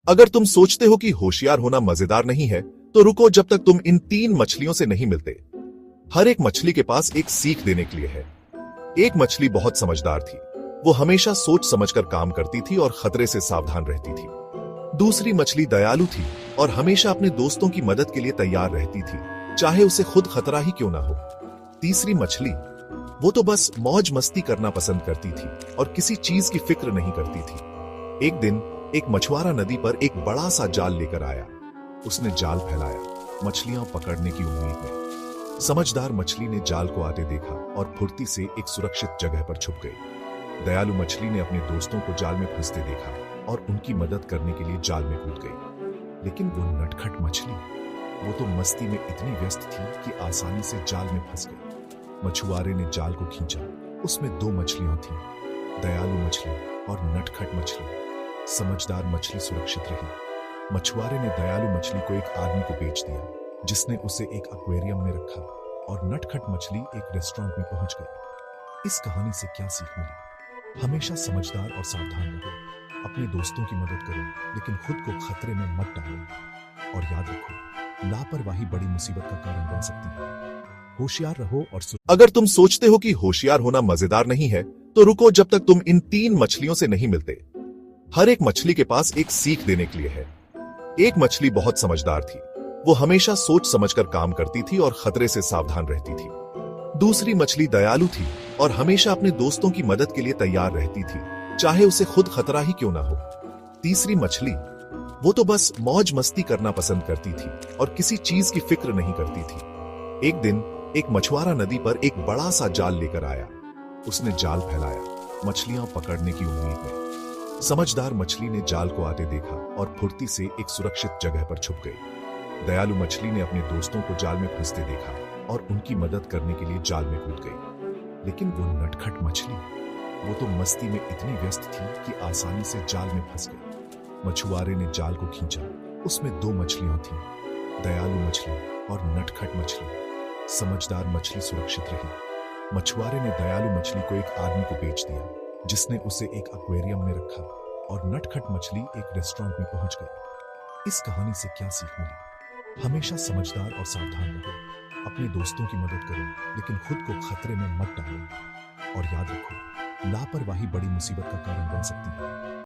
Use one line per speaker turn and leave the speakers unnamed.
अगर तुम सोचते हो कि होशियार होना मजेदार नहीं है, तो रुको जब तक तुम इन 3 मछलियों से नहीं मिलते। हर एक मछली के पास एक सीख देने के लिए है। एक मछली बहुत समझदार थी। वो हमेशा सोच समझकर काम करती थी और खतरे से सावधान रहती थी। दूसरी मछली दयालु थी और हमेशा अपने दोस्तों की मदद के लिए तैयार रहती थी, चाहे उसे खुद खतरा ही क्यों ना हो। तीसरी मछली, वो तो बस मौज मस्ती करना पसंद करती थी और किसी चीज की फिक्र नहीं करती थी। एक दिन एक मछुआरा नदी पर एक बड़ा सा जाल लेकर आया। उसने जाल फैलाया, मछलियां पकड़ने की उम्मीद में। समझदार मछली ने जाल को आते देखा और फुर्ती से एक सुरक्षित जगह पर छुप गई। दयालु मछली ने अपने दोस्तों को जाल में फंसते देखा और उनकी मदद करने के लिए जाल में कूद गई। लेकिन वो नटखट मछली, वो तो मस्ती में इतनी व्यस्त थी कि आसानी से जाल में फंस गई। मछुआरे ने जाल को खींचा। उसमें 2 मछलियां थीं, दयालु मछली और नटखट मछली। समझदार मछली सुरक्षित रही। मछुआरे ने दयालु मछली को एक आदमी को बेच दिया, जिसने उसे एक एक्वेरियम में रखा, और नटखट मछली एक रेस्टोरेंट में पहुंच गई। इस कहानी से क्या सीख मिली? हमेशा समझदार और सावधान रहो। अपने दोस्तों की मदद करो, लेकिन खुद को खतरे में मत डालो। और याद रखो, लापरवाही बड़ी मुसीबत का कारण बन सकती है। होशियार रहो और
अगर तुम सोचते हो कि होशियार होना मजेदार नहीं है, तो रुको जब तक तुम इन 3 मछलियों से नहीं मिलते। हर एक मछली के पास एक सीख देने के लिए है। एक मछली बहुत समझदार थी। वो हमेशा सोच समझकर काम करती थी और खतरे से सावधान रहती थी। दूसरी मछली दयालु थी और हमेशा अपने दोस्तों की मदद के लिए तैयार रहती थी, चाहे उसे खुद खतरा ही क्यों ना हो। तीसरी मछली, वो तो बस मौज मस्ती करना पसंद करती थी और किसी चीज की फिक्र नहीं करती थी। एक दिन एक मछुआरा नदी पर एक बड़ा सा जाल लेकर आया। उसने जाल फैलाया, मछलियां पकड़ने की उम्मीद में। समझदार मछली ने जाल को आते देखा और फुर्ती से एक सुरक्षित जगह पर छुप गई। दयालु मछली ने अपने दोस्तों को जाल में फंसते देखा और उनकी मदद करने के लिए जाल में कूद गई। लेकिन वो नटखट मछली, वो तो मस्ती में इतनी व्यस्त थी कि आसानी से जाल में फंस गई। मछुआरे ने जाल को खींचा। उसमें 2 मछलियां थीं, दयालु मछली और नटखट मछली। समझदार मछली सुरक्षित रही। मछुआरे ने दयालु मछली को एक आदमी को बेच दिया, जिसने उसे एक एक्वेरियम में रखा, और नटखट मछली एक रेस्टोरेंट में पहुंच गई। इस कहानी से क्या सीख मिली? हमेशा समझदार और सावधान रहो। अपने दोस्तों की मदद करो, लेकिन खुद को खतरे में मत डालो। और याद रखो, लापरवाही बड़ी मुसीबत का कारण बन सकती है।